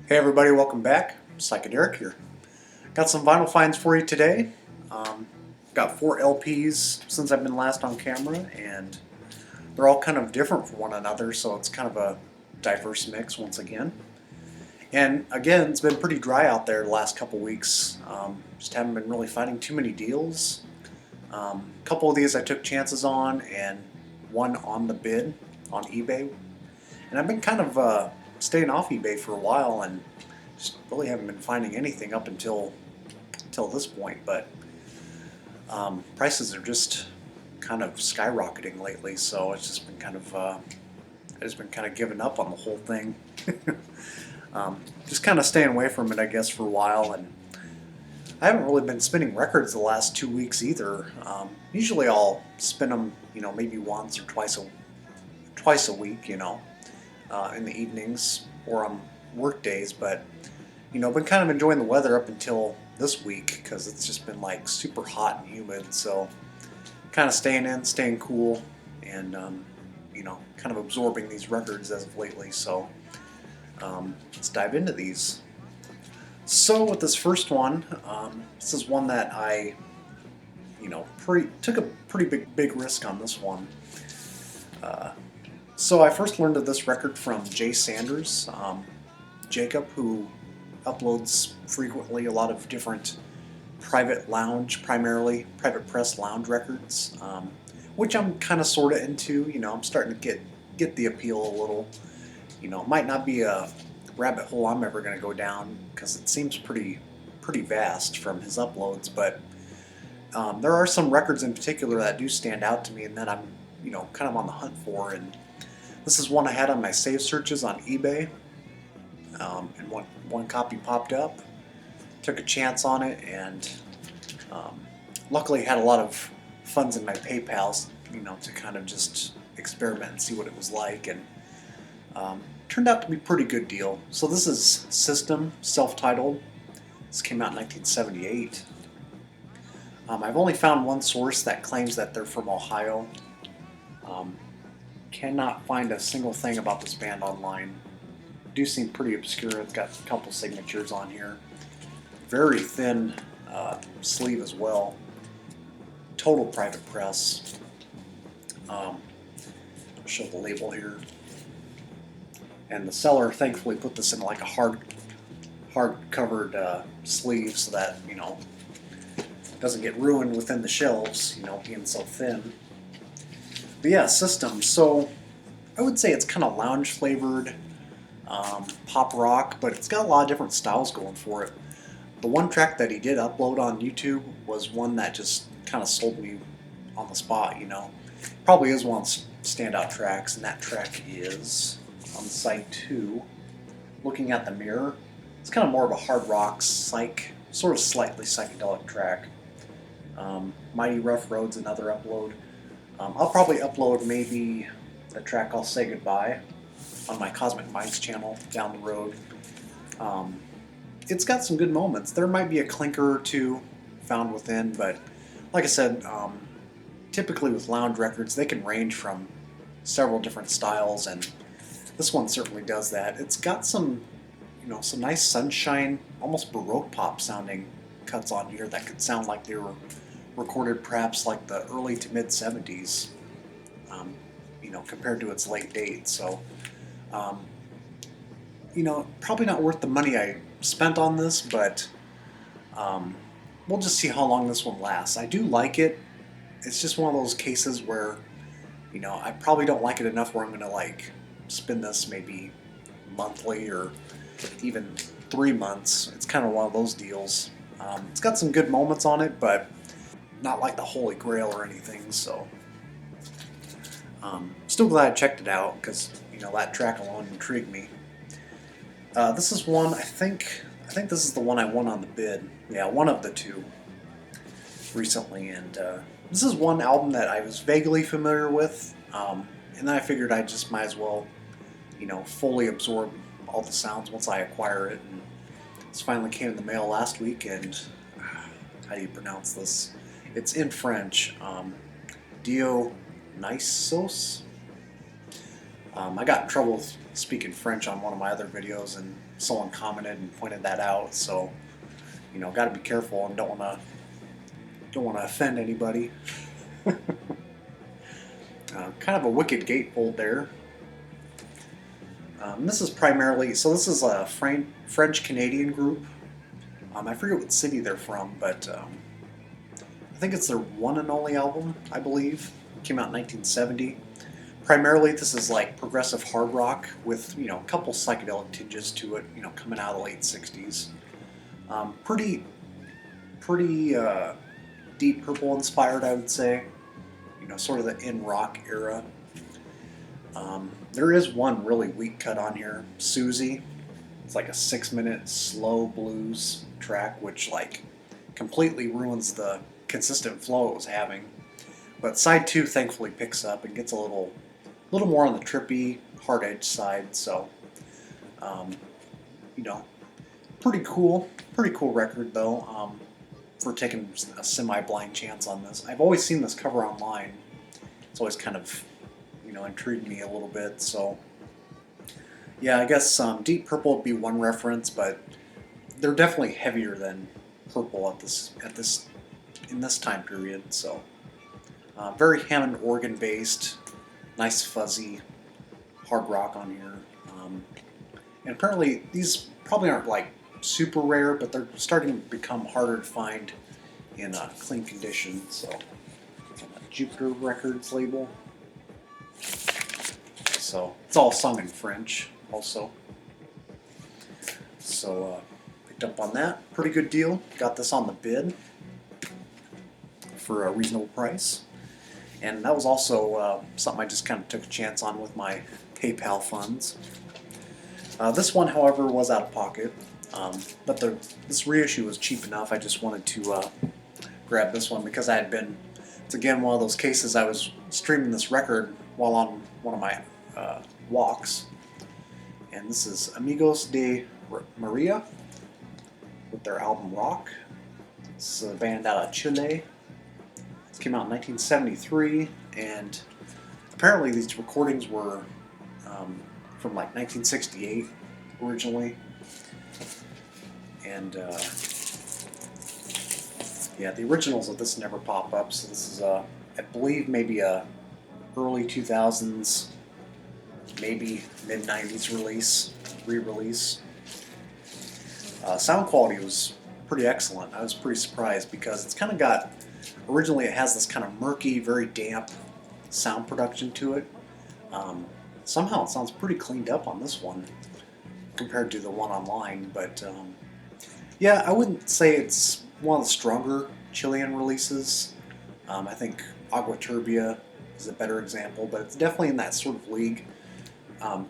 Hey everybody, welcome back. Psychedelic here. Got some vinyl finds for you today. Got 4 LPs since I've been last on camera, and they're all kind of different from one another, so it's kind of a diverse mix once again. And again, it's been pretty dry out there the last couple weeks. Just haven't been really finding too many deals. A couple of these I took chances on, and one on the bid on eBay. And I've been kind of staying off eBay for a while, and just really haven't been finding anything up until this point. But prices are just kind of skyrocketing lately, so it's just been kind of I just been kind of giving up on the whole thing. Just kind of staying away from it, I guess, for a while. And I haven't really been spinning records the last 2 weeks either. Usually I'll spin them, maybe once or twice a week, in the evenings or on work days. But I've been kind of enjoying the weather up until this week because it's just been like super hot and humid. So kind of staying cool, and kind of absorbing these records as of lately. So let's dive into these. So with this first one, this is one that I, took a pretty big risk on this one. So I first learned of this record from Jay Sanders, Jacob, who uploads frequently a lot of different primarily private press lounge records, which I'm kind of sort of into. I'm starting to get the appeal a little. It might not be a rabbit hole I'm ever going to go down because it seems pretty vast from his uploads, but there are some records in particular that do stand out to me and that I'm kind of on the hunt for. And this is one I had on my save searches on eBay, and one copy popped up. Took a chance on it, and luckily had a lot of funds in my PayPal, to kind of just experiment and see what it was like, and turned out to be a pretty good deal. So this is System, self-titled. This came out in 1978. I've only found one source that claims that they're from Ohio. Cannot find a single thing about this band online. Do seem pretty obscure. It's got a couple signatures on here. Very thin sleeve as well. Total private press. I'll show the label here. And the seller thankfully put this in like a hard covered sleeve so that it doesn't get ruined within the shelves, being so thin. But yeah, System. So I would say it's kind of lounge flavored, pop rock, but it's got a lot of different styles going for it. The one track that he did upload on YouTube was one that just kind of sold me on the spot. Probably is one of the standout tracks, and that track is on side 2. Looking at the Mirror. It's kind of more of a hard rock, sort of slightly psychedelic track. Mighty Rough Road's another upload. I'll probably upload maybe the track I'll Say Goodbye on my Cosmic Minds channel down the road. It's got some good moments. There might be a clinker or two found within, but like I said, typically with lounge records, they can range from several different styles, and this one certainly does that. It's got some nice sunshine, almost Baroque pop sounding cuts on here that could sound like they were recorded perhaps like the early to mid 70s, compared to its late date. So, probably not worth the money I spent on this, but we'll just see how long this one lasts. I do like it. It's just one of those cases where, I probably don't like it enough where I'm going to spin this maybe monthly or even 3 months. It's kind of one of those deals. It's got some good moments on it, but not like the Holy Grail or anything. So still glad I checked it out because that track alone intrigued me. This is one I think this is the one I won on the bid. Yeah, one of the two recently, and this is one album that I was vaguely familiar with, and then I figured I just might as well fully absorb all the sounds once I acquire it. And this finally came in the mail last week, and how do you pronounce this? It's in French. Dionysos. I got in trouble speaking French on one of my other videos, and someone commented and pointed that out. So, you know, got to be careful and don't want to offend anybody. Kind of a wicked gatefold there. This is primarily, so this is a French-Canadian group. I forget what city they're from, but I think it's their one and only album, I believe. It came out in 1970. Primarily, this is like progressive hard rock with, you know, a couple psychedelic tinges to it, you know, coming out of the late 60s. Pretty Deep Purple inspired, I would say. You know, sort of the in rock era. There is one really weak cut on here, Susie. It's like a 6-minute slow blues track, which like completely ruins the consistent flow it was having. But side 2 thankfully picks up and gets a little more on the trippy, hard edge side. So, you know, pretty cool record though. For taking a semi-blind chance on this. I've always seen this cover online. It's always kind of, you know, intrigued me a little bit. So, yeah, I guess Deep Purple would be one reference, but they're definitely heavier than Purple in this time period. So, very Hammond organ based, nice fuzzy hard rock on here, and apparently these probably aren't like super rare, but they're starting to become harder to find in clean condition. So, Jupiter Records label. So it's all sung in French also. So picked up on that. Pretty good deal. Got this on the bid for a reasonable price. And that was also something I just kind of took a chance on with my PayPal funds. This one, however, was out of pocket. But this reissue was cheap enough. I just wanted to grab this one because I had been, it's again one of those cases I was streaming this record while on one of my walks. And this is Amigos de Maria with their album Rock. It's a band out of Chile. This came out in 1973, and apparently these recordings were from like 1968 originally. And yeah, the originals of this never pop up, so this is I believe maybe a early 2000s, maybe mid-90s re-release. Sound quality was pretty excellent. I was pretty surprised because it's kind of got, originally it has this kind of murky, very damp sound production to it. Somehow it sounds pretty cleaned up on this one compared to the one online, but yeah, I wouldn't say it's one of the stronger Chilean releases. I think Agua Turbia is a better example, but it's definitely in that sort of league.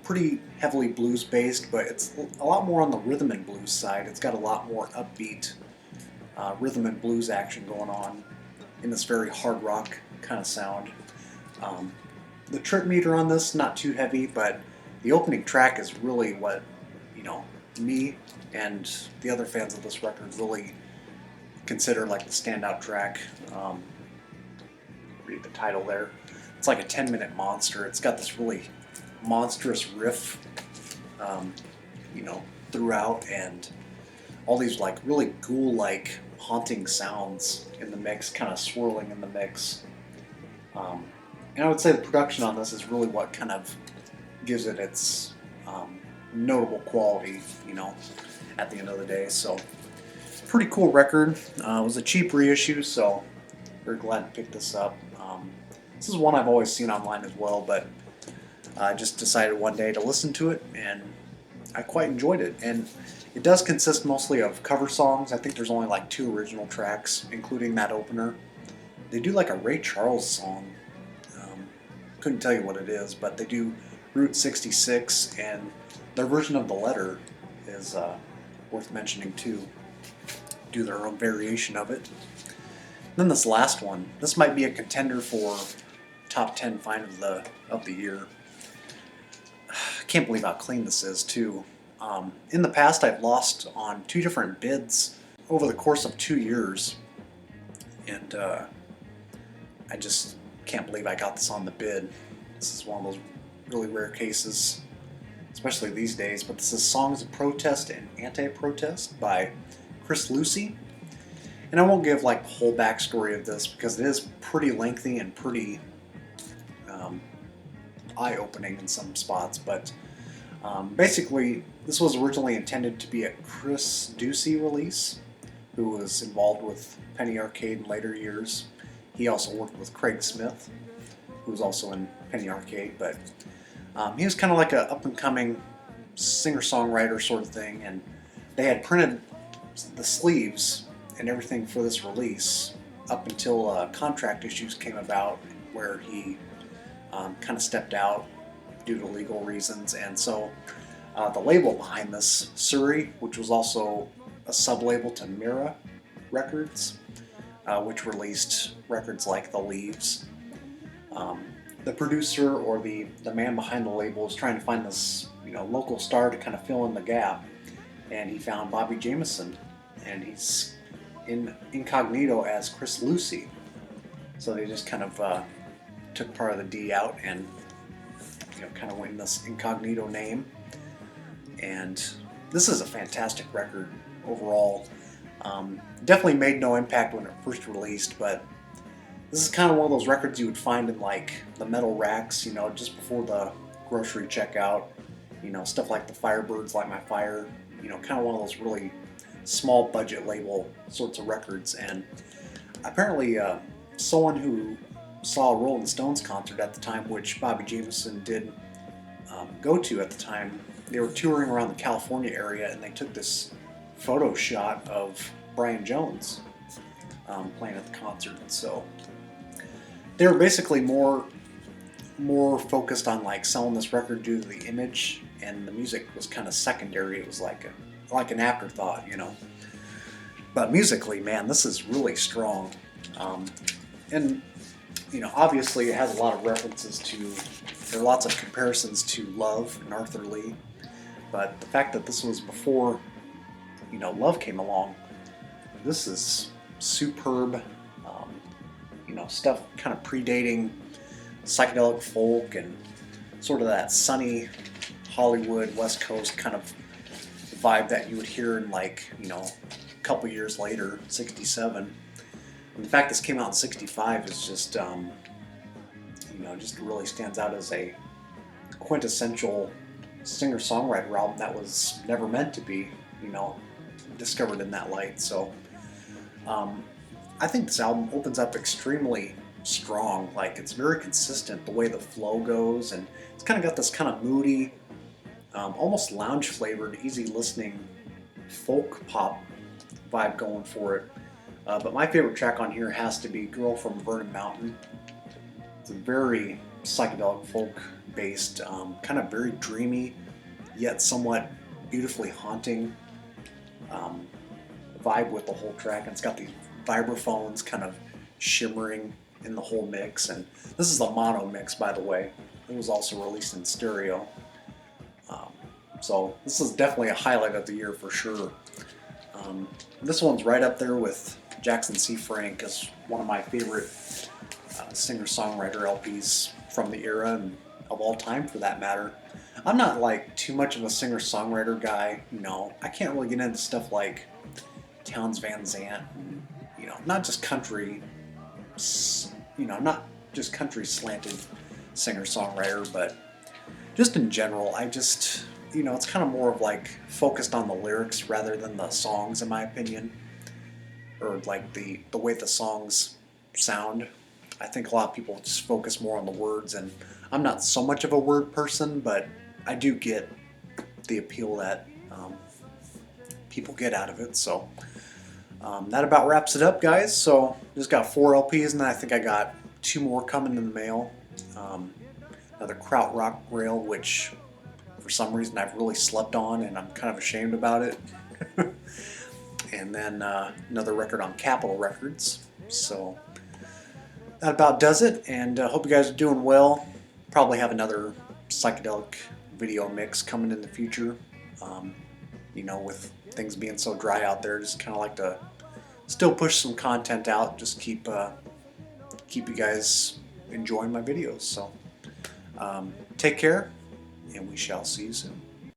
Pretty heavily blues based, but it's a lot more on the rhythm and blues side. It's got a lot more upbeat rhythm and blues action going on in this very hard rock kind of sound. The trip meter on this, not too heavy, but the opening track is really what, you know, me and the other fans of this record really consider like the standout track. Read the title there. It's like a 10-minute monster. It's got this really monstrous riff, you know, throughout, and all these like really ghoul-like haunting sounds in the mix, kind of swirling in the mix. And I would say the production on this is really what kind of gives it its notable quality, you know, at the end of the day. So, pretty cool record. It was a cheap reissue, so very glad to pick this up. This is one I've always seen online as well, but I just decided one day to listen to it, and I quite enjoyed it. And it does consist mostly of cover songs. I think there's only like 2 original tracks, including that opener. They do like a Ray Charles song. Couldn't tell you what it is, but they do Route 66, and their version of The Letter is worth mentioning too. Do their own variation of it. Then this last one. This might be a contender for top 10 find of the year. I can't believe how clean this is too. In the past, I've lost on 2 different bids over the course of 2 years, and I just can't believe I got this on the bid. This is one of those really rare cases. especially these days. But this is Songs of Protest and Anti-Protest by Chris Lucy. And I won't give like the whole backstory of this because it is pretty lengthy and pretty eye-opening in some spots. But basically, this was originally intended to be a Chris Ducey release, who was involved with Penny Arcade in later years. He also worked with Craig Smith, who was also in Penny Arcade, but he was kind of like an up-and-coming singer-songwriter sort of thing, and they had printed the sleeves and everything for this release up until contract issues came about where he kind of stepped out due to legal reasons. And so the label behind this, Surrey, which was also a sub-label to Mira Records, which released records like The Leaves. The producer or the man behind the label was trying to find this local star to kind of fill in the gap, and he found Bobby Jameson, and he's in incognito as Chris Lucy. So they just kind of took part of the D out and kind of went in this incognito name. And this is a fantastic record overall. Definitely made no impact when it first released, but this is kind of one of those records you would find in like the metal racks, just before the grocery checkout. Stuff like the Firebirds Light My Fire. Kind of one of those really small budget label sorts of records. And apparently someone who saw a Rolling Stones concert at the time, which Bobby Jameson did go to at the time, they were touring around the California area, and they took this photo shot of Brian Jones playing at the concert. So they were basically more focused on like selling this record due to the image, and the music was kind of secondary. It was like an afterthought, But musically, man, this is really strong. And obviously it has a lot of references to, there are lots of comparisons to Love and Arthur Lee. But the fact that this was before, Love came along, this is superb. Stuff kind of predating psychedelic folk and sort of that sunny Hollywood West Coast kind of vibe that you would hear in like, a couple years later, 67. And the fact this came out in 65 is just, just really stands out as a quintessential singer-songwriter album that was never meant to be, discovered in that light. So I think this album opens up extremely strong. Like, it's very consistent the way the flow goes, and it's kind of got this kind of moody, almost lounge flavored, easy listening folk pop vibe going for it. But my favorite track on here has to be Girl from Vernon Mountain. It's a very psychedelic folk based, kind of very dreamy, yet somewhat beautifully haunting vibe with the whole track. And it's got these vibraphones kind of shimmering in the whole mix. And this is a mono mix, by the way. It was also released in stereo. So this is definitely a highlight of the year for sure. This one's right up there with Jackson C. Frank as one of my favorite singer-songwriter LPs from the era and of all time for that matter. I'm not like too much of a singer-songwriter guy, I can't really get into stuff like Townes Van Zandt, and, not just country, not just country slanted singer-songwriter, but just in general, I just, it's kind of more of like focused on the lyrics rather than the songs, in my opinion, or like the way the songs sound. I think a lot of people just focus more on the words, and I'm not so much of a word person, but I do get the appeal that people get out of it. So that about wraps it up, guys. So just got 4 LPs, and then I think I got 2 more coming in the mail. Another Krautrock Rail, which for some reason I've really slept on, and I'm kind of ashamed about it. And then another record on Capitol Records. So that about does it, and hope you guys are doing well. Probably have another psychedelic video mix coming in the future. With things being so dry out there, just kind of like to still push some content out, just keep you guys enjoying my videos. So take care, and we shall see you soon.